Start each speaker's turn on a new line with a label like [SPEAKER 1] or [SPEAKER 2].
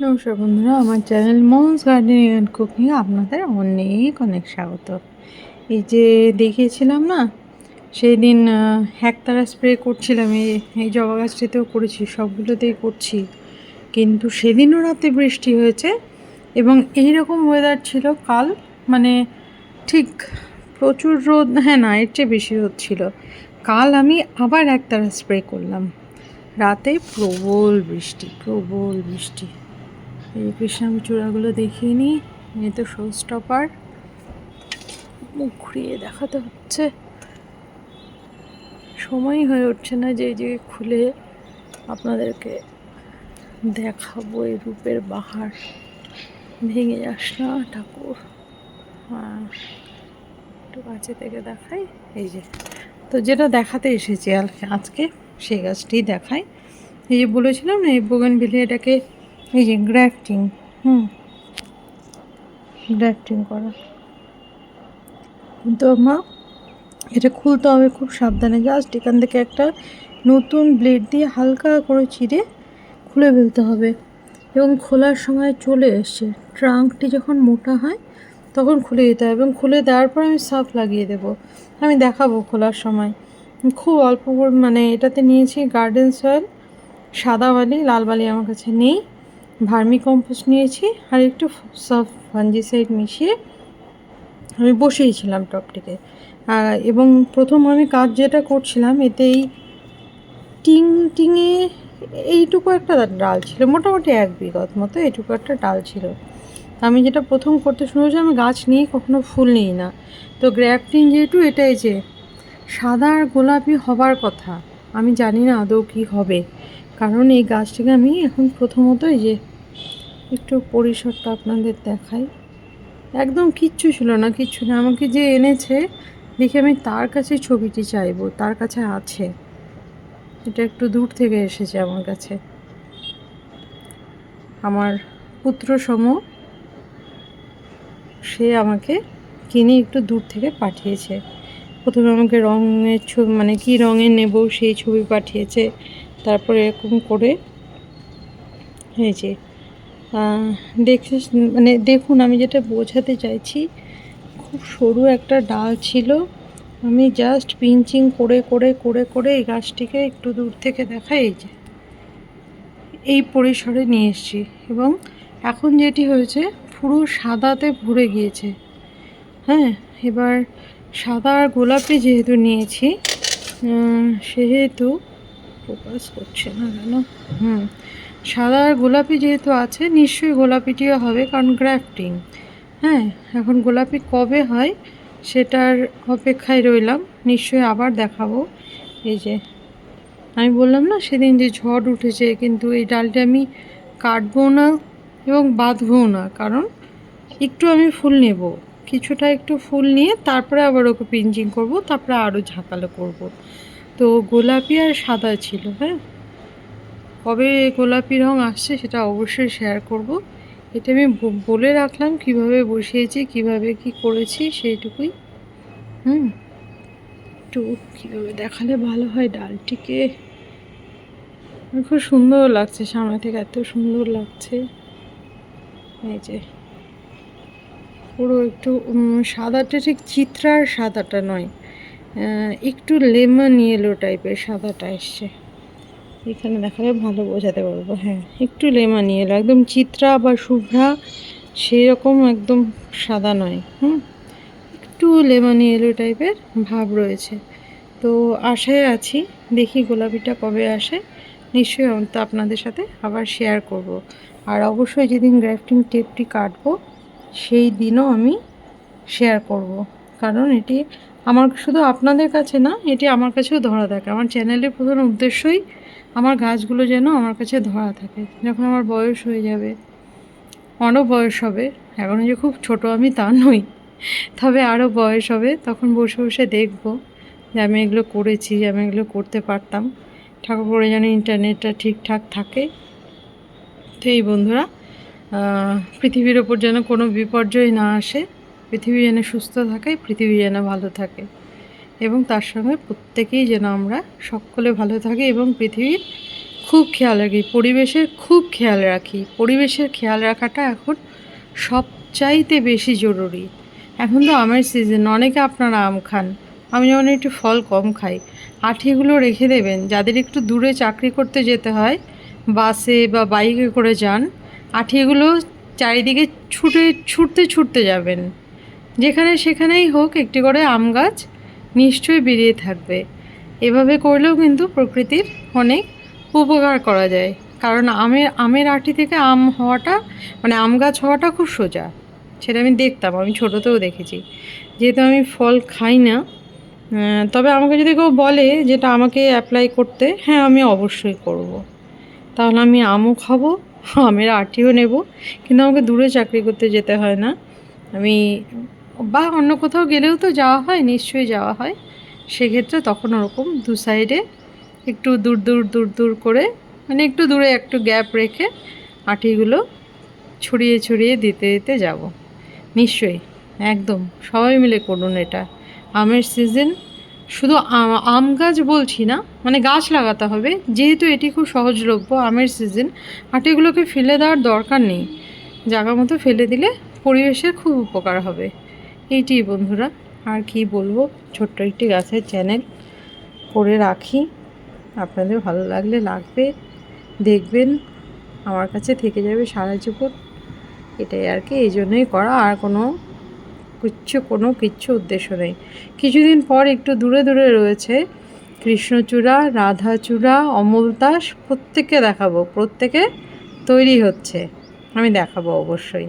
[SPEAKER 1] নমস্কার বন্ধুরা, আমার channel moms gardening and cooking আপনাদের অনেক অনেক স্বাগত। এই যে দেখিয়েছিলাম না সেই দিন একতারা স্প্রে করছিলাম, এই জবা গাছটিতেও করেছি, সবগুলোতেই করছি, কিন্তু সেদিনও রাতে বৃষ্টি হয়েছে এবং এই রকম ওয়েদার ছিল কাল, মানে ঠিক প্রচুর রোদ, হ্যাঁ না এর চেয়ে বেশি রোদ ছিল। কাল আমি আবার একতারা স্প্রে করলাম, রাতে প্রবল বৃষ্টি, প্রবল বৃষ্টি। এই কৃষ্ণাঙ্গ চূড়াগুলো দেখিয়ে নিই, এই তো শো স্টপার, মুখ ঘুরিয়ে দেখাতে হচ্ছে, সময়ই হয়ে উঠছে না যে খুলে আপনাদেরকে দেখাবো এই রূপের বাহার। ভেঙে যাস না ঠাকুর, হ্যাঁ একটু কাছে থেকে দেখাই। এই যে, তো যেটা দেখাতে এসেছি আজকে সেই গাছটি দেখাই। এই যে বলেছিলাম না এই বোগেনভিলিয়াটাকে, এই যে গ্রাফটিং, গ্রাফটিং করা, কিন্তু আমার এটা খুলতে হবে খুব সাবধানে। জাস্ট এখান থেকে একটা নতুন ব্লেড দিয়ে হালকা করে চিরে খুলে ফেলতে হবে, এবং খোলার সময় চলে এসছে, ট্রাঙ্কটি যখন মোটা হয় তখন খুলে দিতে হবে, এবং খুলে দেওয়ার পর আমি সার্ফ লাগিয়ে দেবো, আমি দেখাবো খোলার সময়। খুব অল্প মানে এটাতে নিয়েছি গার্ডেন সয়েল, সাদা বালি, লাল বালি আমার কাছে নেই, ভার্মি কম্পোস্ট নিয়েছি, আর একটু সার্ফ ফাঞ্জিসাইড মিশিয়ে আমি বসিয়েছিলাম টপটিকে। এবং প্রথম আমি কাজ যেটা করছিলাম, এতেই টিঙে এইটুকু একটা ডাল ছিল, মোটামুটি 1 বিঘত মতো এইটুকু একটা ডাল ছিল। আমি যেটা প্রথম করতে শুরু করেছি, আমি গাছ নিয়ে কখনো ফুল নিই না, তো গ্রাফটিং যেহেতু এটাই যে সাদা আর গোলাপি হবার কথা, আমি জানি না আদৌ কী হবে, কারণ এই গাছটাকে আমি এখন প্রথমত এই যে একটু পরিসরটা আপনাদের দেখাই, একদম কিচ্ছু ছিল না, কিচ্ছু না, আমাকে যে এনেছে দেখে আমি তার কাছে ছবিটি চাইবো, তার কাছে আছে, এটা একটু দূর থেকে এসেছে আমার কাছে, আমার পুত্র সম, সে আমাকে কিনে একটু দূর থেকে পাঠিয়েছে। প্রথমে আমাকে রঙের ছবি, মানে কী রঙের নেব সেই ছবি পাঠিয়েছে, তারপরে এরকম করে হয়েছে। দেখছিস, মানে দেখুন আমি যেটা বোঝাতে চাইছি, খুব সরু একটা ডাল ছিল, আমি জাস্ট পিঞ্চিং করে করে করে করে এই গাছটিকে একটু দূর থেকে দেখাই, এই যে এই পরিসরে নিয়ে এসেছি, এবং এখন যেটি হয়েছে পুরো সাদাতে ভরে গিয়েছে। হ্যাঁ, এবার সাদা আর গোলাপি যেহেতু নিয়েছি, সেহেতু ফোকাস করছে না কেন, সাদা আর গোলাপি যেহেতু আছে, নিশ্চয়ই গোলাপিটিও হবে, কারণ গ্রাফটিং। হ্যাঁ, এখন গোলাপি কবে হয় সেটার অপেক্ষায় রইলাম, নিশ্চয়ই আবার দেখাবো। এই যে আমি বললাম না সেদিন যে ঝড় উঠেছে, কিন্তু এই ডালটা আমি কাটবো না এবং বাঁধবও না, কারণ একটু আমি ফুল নেব, কিছুটা একটু ফুল নিয়ে তারপরে আবার ওকে পিঞ্চিং করব, তারপরে আরও ঝাঁকালো করব। তো গোলাপি আর সাদা ছিল। হ্যাঁ, কবে গোলাপি রঙ আসছে সেটা অবশ্যই শেয়ার করব। এটা আমি বলে রাখলাম কিভাবে বসিয়েছি, কিভাবে কি করেছি সেইটুকুই। একটু কীভাবে দেখালে ভালো হয় ডালটিকে, খুব সুন্দর লাগছে সামনে থেকে, এত সুন্দর লাগছে। এই যে পুরো একটু সাদাটা ঠিক চিত্রার সাদাটা নয়, একটু লেমন ইয়েলো টাইপের সাদাটা এসছে, এখানে দেখালে ভালো বোঝাতে পারবো। হ্যাঁ, একটু লেমন ইয়েলো, একদম চিত্রা বা শুভ্রা সেই রকম একদম সাদা নয়, একটু লেমন ইয়েলো টাইপের ভাব রয়েছে। তো আশায় আছি, দেখি গোলাপিটা কবে আসে, নিশ্চয়ই তো আপনাদের সাথে আবার শেয়ার করব। আর অবশ্যই যেদিন গ্রাফটিং টেপটি কাটবো সেই দিনও আমি শেয়ার করব, কারণ এটি আমার শুধু আপনাদের কাছে না, এটি আমার কাছেও ধরা থাকে। আমার চ্যানেলের প্রধান উদ্দেশ্যই আমার গাছগুলো যেন আমার কাছে ধরা থাকে, যখন আমার বয়স হয়ে যাবে, অনেক বয়স হবে, এখনও যে খুব ছোট আমি তা নই, তবে আরও বয়স হবে, তখন বসে বসে দেখব যে আমি এগুলো করেছি, আমি এগুলো করতে পারতাম, ঠাকুর করে যেন ইন্টারনেটটা ঠিকঠাক থাকে। তো এই বন্ধুরা, পৃথিবীর ওপর যেন কোনো বিপর্যয় না আসে, পৃথিবী যেন সুস্থ থাকে, পৃথিবী যেন ভালো থাকে, এবং তার সঙ্গে প্রত্যেকেই যেন আমরা সকলে ভালো থাকি এবং পৃথিবীর খুব খেয়াল রাখি, পরিবেশের খুব খেয়াল রাখি। পরিবেশের খেয়াল রাখাটা এখন সবচাইতে বেশি জরুরি। এখন তো আমের সিজন, অনেকে আপনারা আম খান, আমি যেমন একটু ফল কম খাই। আঠিগুলো রেখে দেবেন। যাদের একটু দূরে চাকরি করতে যেতে হয়, বাসে বা বাইকে করে যান, আঠিগুলো চারিদিকে ছুটতে ছুটতে যাবেন। যেখানে সেখানেই হোক একটি করে আম গাছ নিশ্চয়ই বেরিয়ে থাকবে। এভাবে করলেও কিন্তু প্রকৃতির অনেক উপকার করা যায়। কারণ আমের আঁটি থেকে আম হওয়াটা, মানে আম গাছ হওয়াটা খুব সোজা। সেটা আমি দেখতাম, আমি ছোটোতেও দেখেছি। যেহেতু আমি ফল খাই না, তবে আমাকে যদি কেউ বলে যেটা আমাকে অ্যাপ্লাই করতে, হ্যাঁ আমি অবশ্যই করব। তাহলে আমি আমও খাবো, আমের আঁটিও নেব, কিন্তু আমাকে দূরে চাকরি করতে যেতে হয় না। আমি বা অন্য কোথাও গেলেও তো যাওয়া হয়, নিশ্চয়ই যাওয়া হয়। সেক্ষেত্রে তখন ওরকম দু সাইডে একটু দূর দূর দূর দূর করে, মানে একটু দূরে একটু গ্যাপ রেখে আঁটিগুলো ছড়িয়ে ছড়িয়ে দিতে দিতে যাব। নিশ্চয়ই, একদম সবাই মিলে করুন এটা। আমের সিজন, শুধু আম গাছ বলছি না, মানে গাছ লাগাতে হবে। যেহেতু এটি খুব সহজলভ্য, আমের সিজন, আঁটিগুলোকে ফেলে দেওয়ার দরকার নেই। জায়গা মতো ফেলে দিলে পরিবেশের খুব উপকার হবে। এইটিই বন্ধুরা, আর কি বলবো, ছোট্ট একটি গাছের চ্যানেল করে রাখি। আপনাদের ভালো লাগলে লাগবে, দেখবেন, আমার কাছে থেকে যাবে সারা জীবন। এটাই আর কি, এই জন্যই করা, আর কোনো কিচ্ছু উদ্দেশ্য নেই। কিছুদিন পর একটু দূরে দূরে রয়েছে কৃষ্ণচূড়া, রাধাচূড়া, অমলতাস, প্রত্যেককে দেখাবো। প্রত্যেকে তৈরি হচ্ছে, আমি দেখাবো অবশ্যই।